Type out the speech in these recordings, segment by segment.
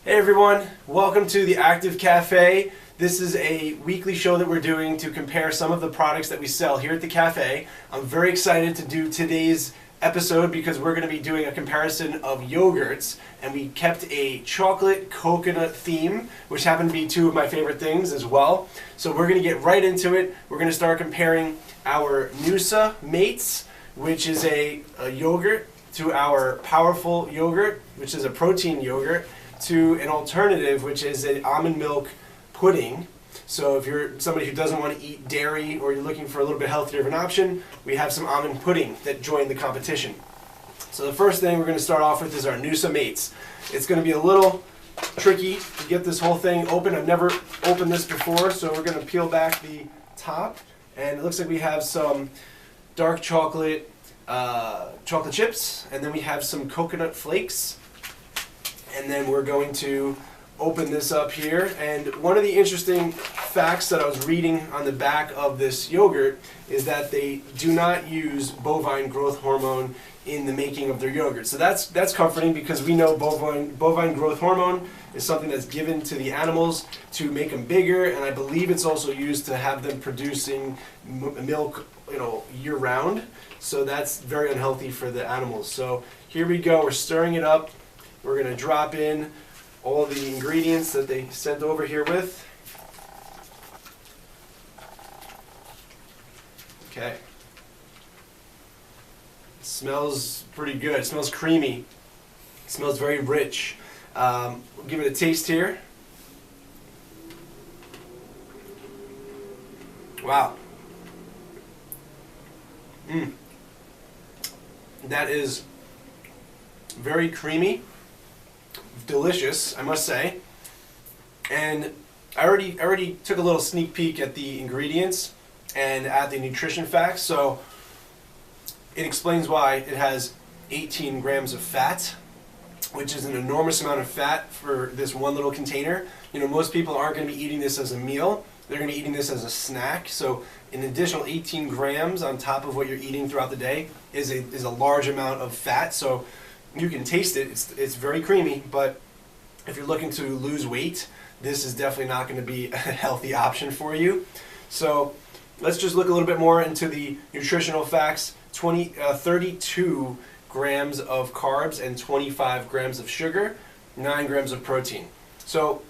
Hey everyone, welcome to the Active Cafe. This is a weekly show that we're doing to compare some of the products that we sell here at the cafe. I'm very excited to do today's episode because we're going to be doing a comparison of yogurts, and we kept a chocolate coconut theme, which happen to be two of my favorite things as well. So we're going to get right into it. We're going to start comparing our Noosa Mates, which is a yogurt, to our Powerful yogurt, which is a protein yogurt, to an alternative, which is an almond milk pudding. So if you're somebody who doesn't want to eat dairy or you're looking for a little bit healthier of an option, we have some almond pudding that joined the competition. So the first thing we're going to start off with is our Noosa Mates. It's going to be a little tricky to get this whole thing open. I've never opened this before, so we're going to peel back the top, and it looks like we have some dark chocolate chips, and then we have some coconut flakes. And then we're going to open this up here. And one of the interesting facts that I was reading on the back of this yogurt is that they do not use bovine growth hormone in the making of their yogurt. So that's comforting, because we know bovine growth hormone is something that's given to the animals to make them bigger, and I believe it's also used to have them producing milk, year round. So that's very unhealthy for the animals. So here we go. We're stirring it up. We're going to drop in all the ingredients that they sent over here with. Okay. It smells pretty good. It smells creamy. It smells very rich. We'll give it a taste here. Wow. That is very creamy. Delicious, I must say. And I already took a little sneak peek at the ingredients and at the nutrition facts. So it explains why it has 18 grams of fat, which is an enormous amount of fat for this one little container. Most people aren't going to be eating this as a meal. They're going to be eating this as a snack. So an additional 18 grams on top of what you're eating throughout the day is a large amount of fat. So you can taste it. It's very creamy, but if you're looking to lose weight, this is definitely not going to be a healthy option for you. So let's just look a little bit more into the nutritional facts. 32 grams of carbs and 25 grams of sugar, 9 grams of protein. So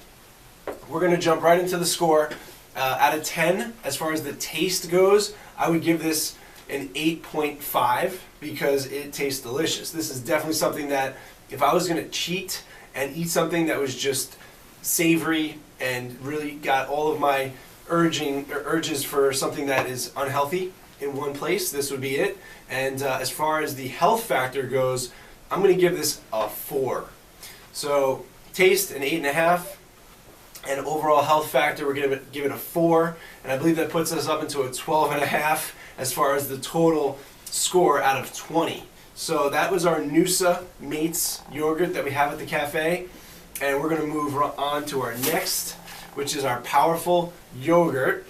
we're going to jump right into the score. Out of 10, as far as the taste goes, I would give this an 8.5 because it tastes delicious. This is definitely something that if I was going to cheat and eat something that was just savory and really got all of my urges for something that is unhealthy in one place, this would be it. And as far as the health factor goes, I'm going to give this a 4. So taste, an 8.5. And overall health factor, we're going to give it a 4. And I believe that puts us up into a 12.5 as far as the total score out of 20. So that was our Noosa Mates yogurt that we have at the cafe. And we're going to move on to our next, which is our Powerful yogurt.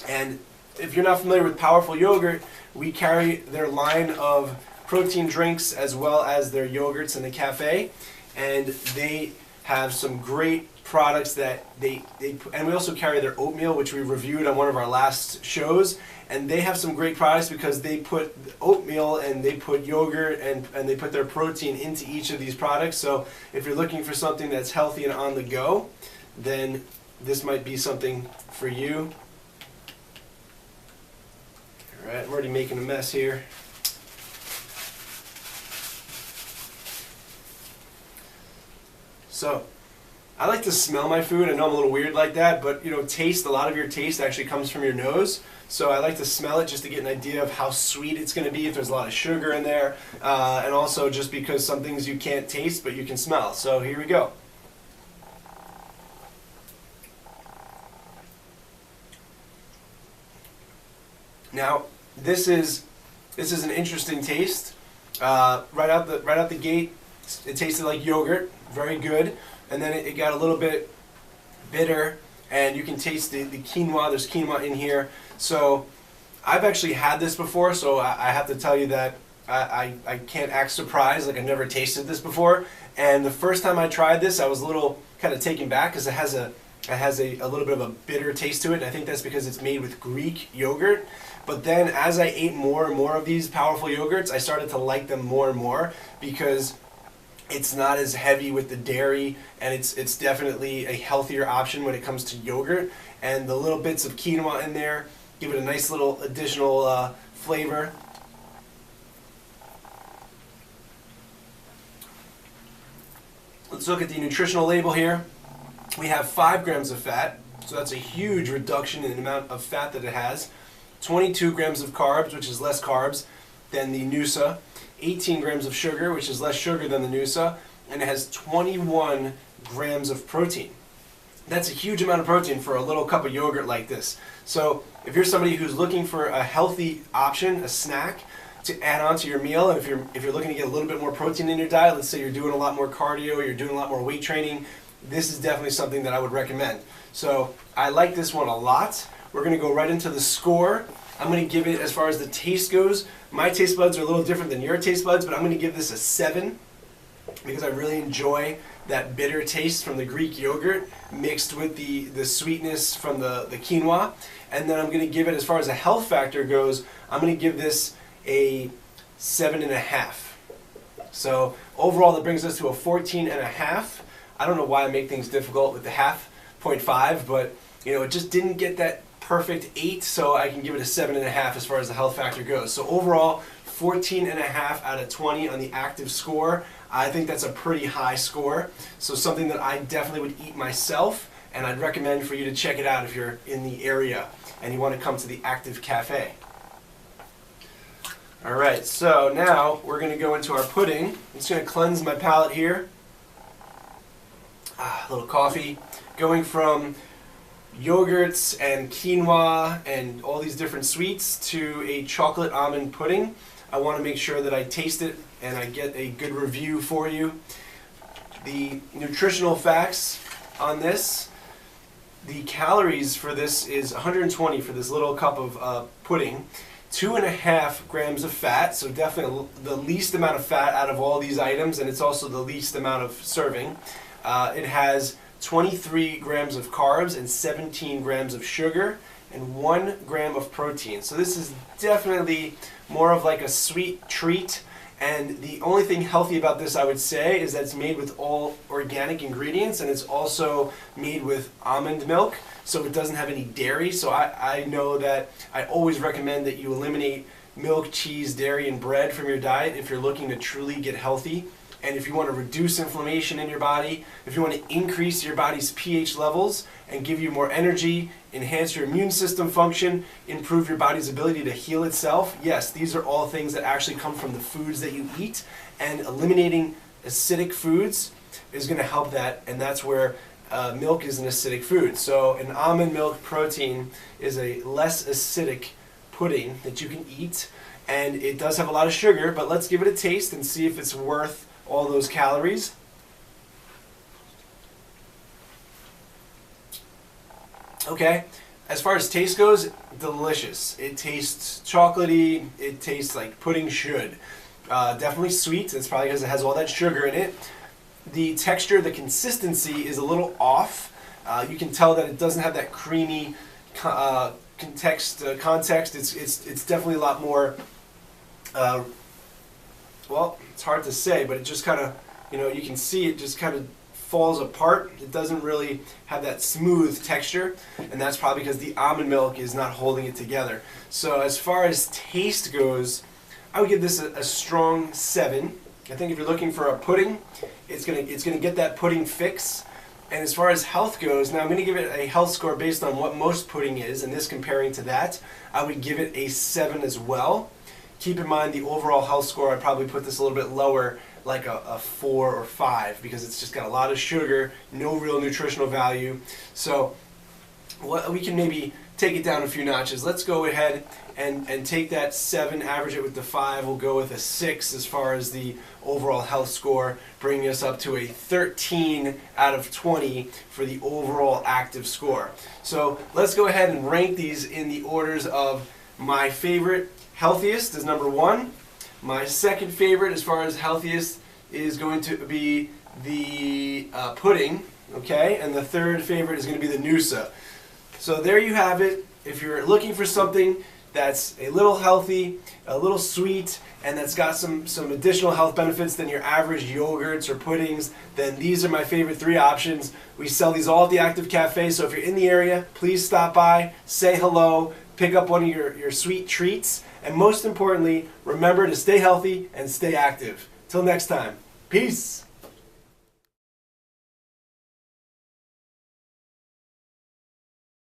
And if you're not familiar with Powerful yogurt, we carry their line of protein drinks as well as their yogurts in the cafe. And they have some great products that and we also carry their oatmeal, which we reviewed on one of our last shows. And they have some great products because they put oatmeal and they put yogurt and they put their protein into each of these products. So if you're looking for something that's healthy and on the go, then this might be something for you. All right, I'm already making a mess here. So I like to smell my food. I know I'm a little weird like that, but taste, a lot of your taste actually comes from your nose. So I like to smell it just to get an idea of how sweet it's going to be, if there's a lot of sugar in there, and also just because some things you can't taste but you can smell. So here we go. Now this is an interesting taste. Right out the gate, it tasted like yogurt, very good. And then it got a little bit bitter, and you can taste the quinoa. There's quinoa in here. So I've actually had this before, so I have to tell you that I can't act surprised, like I've never tasted this before. And the first time I tried this, I was a little kind of taken back because it has a little bit of a bitter taste to it. And I think that's because it's made with Greek yogurt. But then as I ate more and more of these powerful yogurts, I started to like them more and more because it's not as heavy with the dairy, and it's definitely a healthier option when it comes to yogurt. And the little bits of quinoa in there give it a nice little additional flavor. Let's look at the nutritional label here. We have 5 grams of fat, so that's a huge reduction in the amount of fat that it has. 22 grams of carbs, which is less carbs than the Noosa. 18 grams of sugar, which is less sugar than the Noosa, and it has 21 grams of protein. That's a huge amount of protein for a little cup of yogurt like this. So if you're somebody who's looking for a healthy option, a snack to add on to your meal, and if you're looking to get a little bit more protein in your diet, let's say you're doing a lot more cardio, or you're doing a lot more weight training, this is definitely something that I would recommend. So I like this one a lot. We're going to go right into the score. I'm going to give it, as far as the taste goes, my taste buds are a little different than your taste buds, but I'm going to give this a 7 because I really enjoy that bitter taste from the Greek yogurt mixed with the sweetness from the quinoa. And then I'm going to give it, as far as the health factor goes, I'm going to give this a 7.5. So overall that brings us to a 14.5. I don't know why I make things difficult with the 0.5, but it just didn't get that perfect 8, so I can give it a 7.5 as far as the health factor goes. So overall, 14.5 out of 20 on the active score. I think that's a pretty high score. So something that I definitely would eat myself, and I'd recommend for you to check it out if you're in the area and you want to come to the Active Cafe. All right, so now we're going to go into our pudding. I'm just going to cleanse my palate here. A little coffee. Going from yogurts and quinoa and all these different sweets to a chocolate almond pudding. I want to make sure that I taste it and I get a good review for you. The nutritional facts on this: the calories for this is 120 for this little cup of pudding. 2.5 grams of fat, so definitely the least amount of fat out of all these items, and it's also the least amount of serving. It has 23 grams of carbs and 17 grams of sugar and 1 gram of protein. So this is definitely more of like a sweet treat. And the only thing healthy about this, I would say, is that it's made with all organic ingredients, and it's also made with almond milk, so it doesn't have any dairy. So I know that I always recommend that you eliminate milk, cheese, dairy, and bread from your diet if you're looking to truly get healthy. And if you want to reduce inflammation in your body, if you want to increase your body's pH levels and give you more energy, enhance your immune system function, improve your body's ability to heal itself, yes, these are all things that actually come from the foods that you eat. And eliminating acidic foods is going to help that, and that's where milk is an acidic food. So an almond milk protein is a less acidic pudding that you can eat, and it does have a lot of sugar, but let's give it a taste and see if it's worth all those calories. Okay, as far as taste goes, delicious. It tastes chocolatey, it tastes like pudding should. Definitely sweet, it's probably because it has all that sugar in it. The texture, the consistency is a little off. You can tell that it doesn't have that creamy context. It's definitely a lot more, well, it's hard to say, but it just kind of, you can see it just kind of falls apart. It doesn't really have that smooth texture, and that's probably because the almond milk is not holding it together. So as far as taste goes, I would give this a strong 7. I think if you're looking for a pudding, it's gonna get that pudding fix. And as far as health goes, now I'm gonna give it a health score based on what most pudding is, and this comparing to that, I would give it a 7 as well. Keep in mind the overall health score, I'd probably put this a little bit lower, like a 4 or 5, because it's just got a lot of sugar, no real nutritional value. So we can maybe take it down a few notches. Let's go ahead and take that 7, average it with the 5. We'll go with a 6 as far as the overall health score, bringing us up to a 13 out of 20 for the overall active score. So let's go ahead and rank these in the orders of my favorite. Healthiest is number 1. My second favorite as far as healthiest is going to be the pudding, okay? And the third favorite is going to be the Noosa. So there you have it. If you're looking for something that's a little healthy, a little sweet, and that's got some additional health benefits than your average yogurts or puddings, then these are my favorite 3 options. We sell these all at the Active Cafe, so if you're in the area, please stop by, say hello, pick up one of your sweet treats, and most importantly, remember to stay healthy and stay active. Till next time, peace!